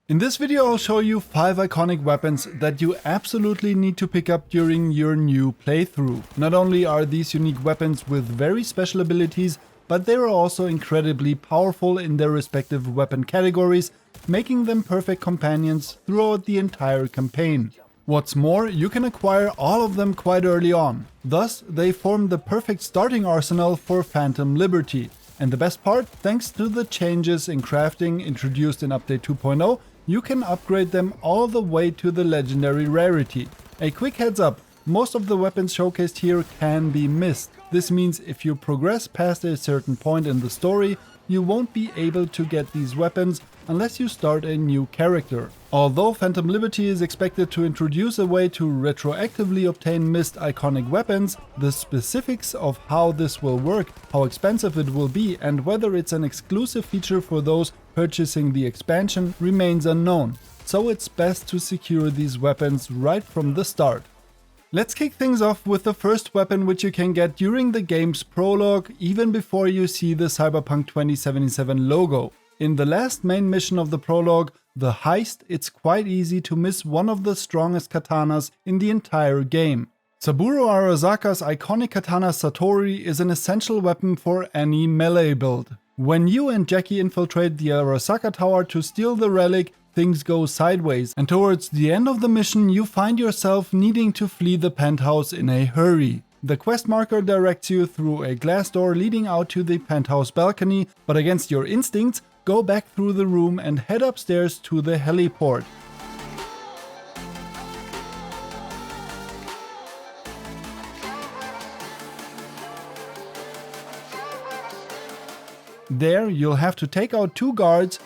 In this video I'll show you 5 iconic weapons that you absolutely need to pick up during your new playthrough. Not only are these unique weapons with very special abilities, but they are also incredibly powerful in their respective weapon categories, making them perfect companions throughout the entire campaign. What's more, you can acquire all of them quite early on. Thus, they form the perfect starting arsenal for Phantom Liberty. And the best part, thanks to the changes in crafting introduced in Update 2.0, you can upgrade them all the way to the legendary rarity. A quick heads up, most of the weapons showcased here can be missed. This means if you progress past a certain point in the story, you won't be able to get these weapons unless you start a new character. Although Phantom Liberty is expected to introduce a way to retroactively obtain missed iconic weapons, the specifics of how this will work, how expensive it will be, and whether it's an exclusive feature for those purchasing the expansion remains unknown. So it's best to secure these weapons right from the start. Let's kick things off with the first weapon which you can get during the game's prologue, even before you see the Cyberpunk 2077 logo. In the last main mission of the prologue, the heist, it's quite easy to miss one of the strongest katanas in the entire game. Saburo Arasaka's iconic katana Satori is an essential weapon for any melee build. When you and Jackie infiltrate the Arasaka Tower to steal the relic, things go sideways, and towards the end of the mission you find yourself needing to flee the penthouse in a hurry. The quest marker directs you through a glass door leading out to the penthouse balcony, but against your instincts, go back through the room and head upstairs to the heliport. There you'll have to take out 2 guards,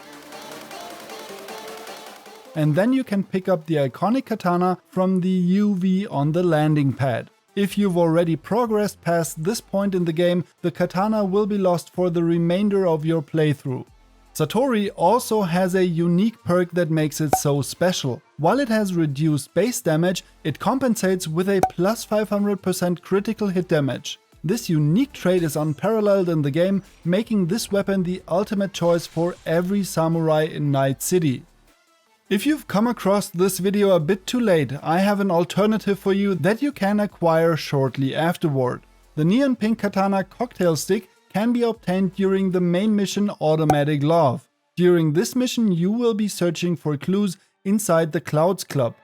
and then you can pick up the iconic katana from the UV on the landing pad. If you've already progressed past this point in the game, the katana will be lost for the remainder of your playthrough. Satori also has a unique perk that makes it so special. While it has reduced base damage, it compensates with a plus 500% critical hit damage. This unique trait is unparalleled in the game, making this weapon the ultimate choice for every samurai in Night City. If you've come across this video a bit too late, I have an alternative for you that you can acquire shortly afterward. The neon pink katana cocktail stick can be obtained during the main mission Automatic Love. During this mission you will be searching for clues inside the Clouds Club.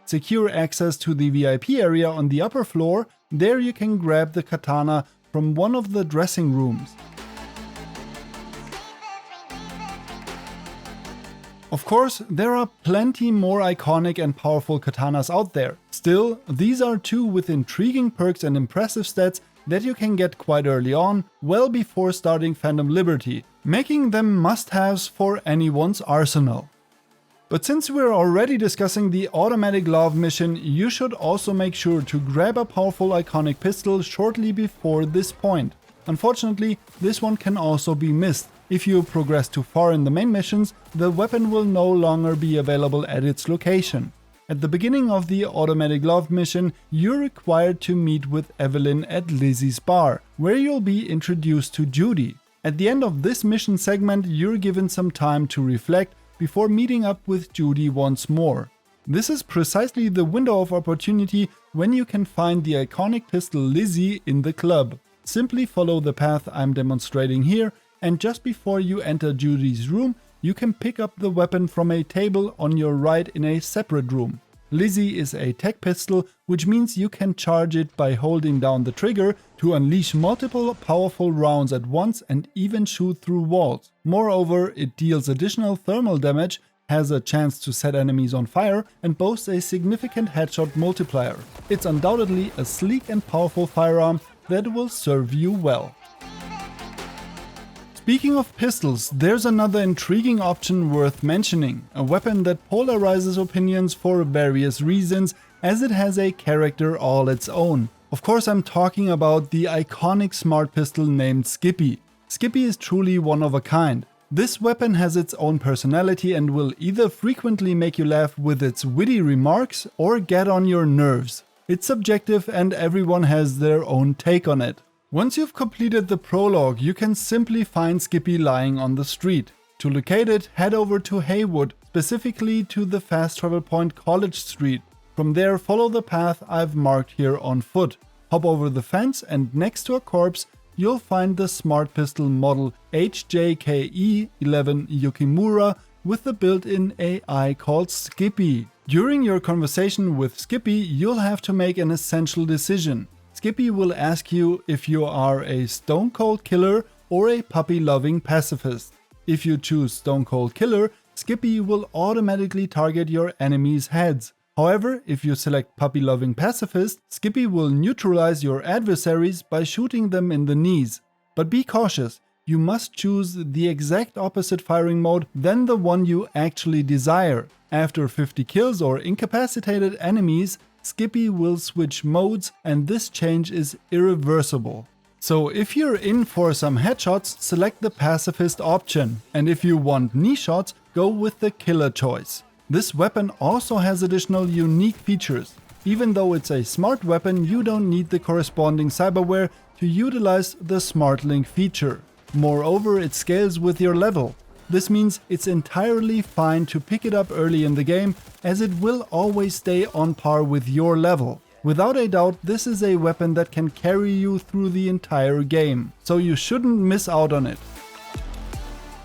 Secure access to the VIP area on the upper floor. There you can grab the katana from one of the dressing rooms. Of course, there are plenty more iconic and powerful katanas out there. Still, these are 2 with intriguing perks and impressive stats that you can get quite early on, well before starting Phantom Liberty, making them must-haves for anyone's arsenal. But since we're already discussing the Automatic Love mission, you should also make sure to grab a powerful iconic pistol shortly before this point. Unfortunately, this one can also be missed. If you progress too far in the main missions, the weapon will no longer be available at its location. At the beginning of the Automatic Love mission, you're required to meet with Evelyn at Lizzie's bar, where you'll be introduced to Judy. At the end of this mission segment, you're given some time to reflect before meeting up with Judy once more. This is precisely the window of opportunity when you can find the iconic pistol Lizzie in the club. Simply follow the path I'm demonstrating here, and just before you enter Judy's room, you can pick up the weapon from a table on your right in a separate room. Lizzie is a tech pistol, which means you can charge it by holding down the trigger to unleash multiple powerful rounds at once and even shoot through walls. Moreover, it deals additional thermal damage, has a chance to set enemies on fire, and boasts a significant headshot multiplier. It's undoubtedly a sleek and powerful firearm that will serve you well. Speaking of pistols, there's another intriguing option worth mentioning, a weapon that polarizes opinions for various reasons, as it has a character all its own. Of course, I'm talking about the iconic smart pistol named Skippy. Skippy is truly one of a kind. This weapon has its own personality and will either frequently make you laugh with its witty remarks or get on your nerves. It's subjective and everyone has their own take on it. Once you've completed the prologue, you can simply find Skippy lying on the street. To locate it, head over to Haywood, specifically to the fast travel point College Street. From there, follow the path I've marked here on foot. Hop over the fence and next to a corpse, you'll find the Smart Pistol model HJKE-11 Yukimura with the built-in AI called Skippy. During your conversation with Skippy, you'll have to make an essential decision. Skippy will ask you if you are a stone cold killer or a puppy-loving pacifist. If you choose stone cold killer, Skippy will automatically target your enemies' heads. However, if you select puppy-loving pacifist, Skippy will neutralize your adversaries by shooting them in the knees. But be cautious, you must choose the exact opposite firing mode than the one you actually desire. After 50 kills or incapacitated enemies, Skippy will switch modes, and this change is irreversible. So if you're in for some headshots, select the pacifist option, and if you want knee shots, go with the killer choice. This weapon also has additional unique features. Even though it's a smart weapon, you don't need the corresponding cyberware to utilize the Smart Link feature. Moreover, it scales with your level. This means it's entirely fine to pick it up early in the game, as it will always stay on par with your level. Without a doubt, this is a weapon that can carry you through the entire game, so you shouldn't miss out on it.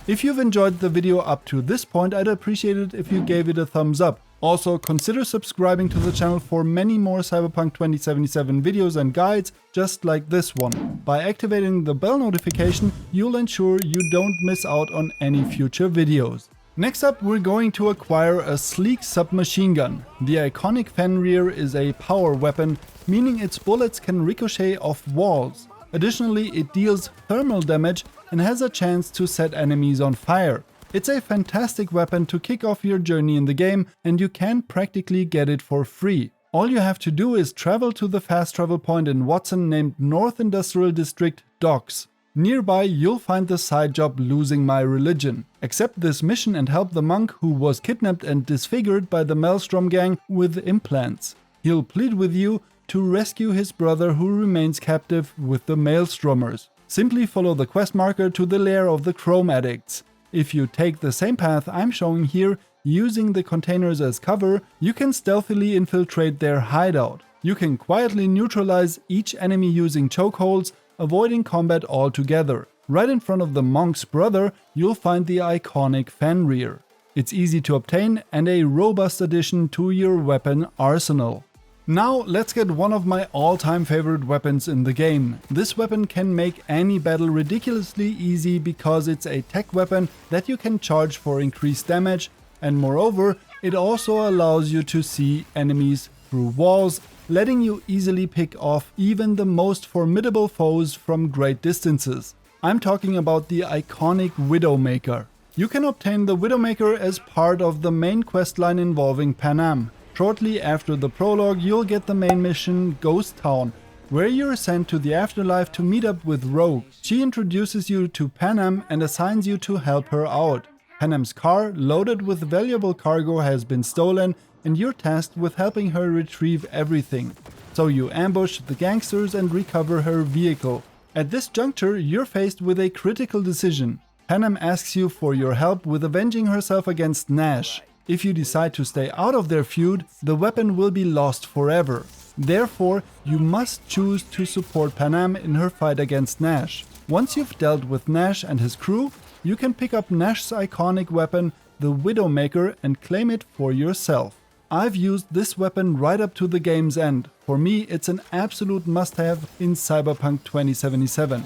If you've enjoyed the video up to this point, I'd appreciate it if you gave it a thumbs up. Also, consider subscribing to the channel for many more Cyberpunk 2077 videos and guides just like this one. By activating the bell notification, you'll ensure you don't miss out on any future videos. Next up, we're going to acquire a sleek submachine gun. The iconic Fenrir is a power weapon, meaning its bullets can ricochet off walls. Additionally, it deals thermal damage and has a chance to set enemies on fire. It's a fantastic weapon to kick off your journey in the game, and you can practically get it for free. All you have to do is travel to the fast travel point in Watson named North Industrial District Docks. Nearby, you'll find the side job Losing My Religion. Accept this mission and help the monk who was kidnapped and disfigured by the Maelstrom gang with implants. He'll plead with you to rescue his brother who remains captive with the Maelstromers. Simply follow the quest marker to the lair of the Chrome Addicts. If you take the same path I'm showing here, using the containers as cover, you can stealthily infiltrate their hideout. You can quietly neutralize each enemy using chokeholds, avoiding combat altogether. Right in front of the monk's brother, you'll find the iconic Fenrir. It's easy to obtain and a robust addition to your weapon arsenal. Now let's get one of my all-time favorite weapons in the game. This weapon can make any battle ridiculously easy because it's a tech weapon that you can charge for increased damage, and moreover, it also allows you to see enemies through walls, letting you easily pick off even the most formidable foes from great distances. I'm talking about the iconic Widowmaker. You can obtain the Widowmaker as part of the main questline involving Panam. Shortly after the prologue, you'll get the main mission Ghost Town, where you're sent to the afterlife to meet up with Rogue. She introduces you to Panam and assigns you to help her out. Panam's car, loaded with valuable cargo, has been stolen, and you're tasked with helping her retrieve everything. So you ambush the gangsters and recover her vehicle. At this juncture, you're faced with a critical decision. Panam asks you for your help with avenging herself against Nash. If you decide to stay out of their feud, the weapon will be lost forever. Therefore, you must choose to support Panam in her fight against Nash. Once you've dealt with Nash and his crew, you can pick up Nash's iconic weapon, the Widowmaker, and claim it for yourself. I've used this weapon right up to the game's end. For me, it's an absolute must-have in Cyberpunk 2077.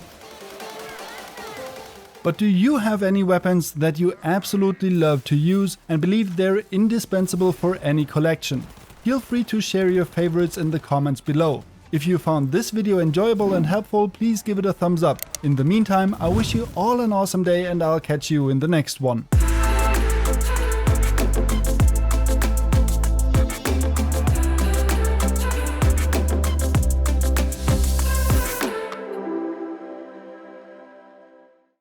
But do you have any weapons that you absolutely love to use and believe they're indispensable for any collection? Feel free to share your favorites in the comments below. If you found this video enjoyable and helpful, please give it a thumbs up. In the meantime, I wish you all an awesome day and I'll catch you in the next one.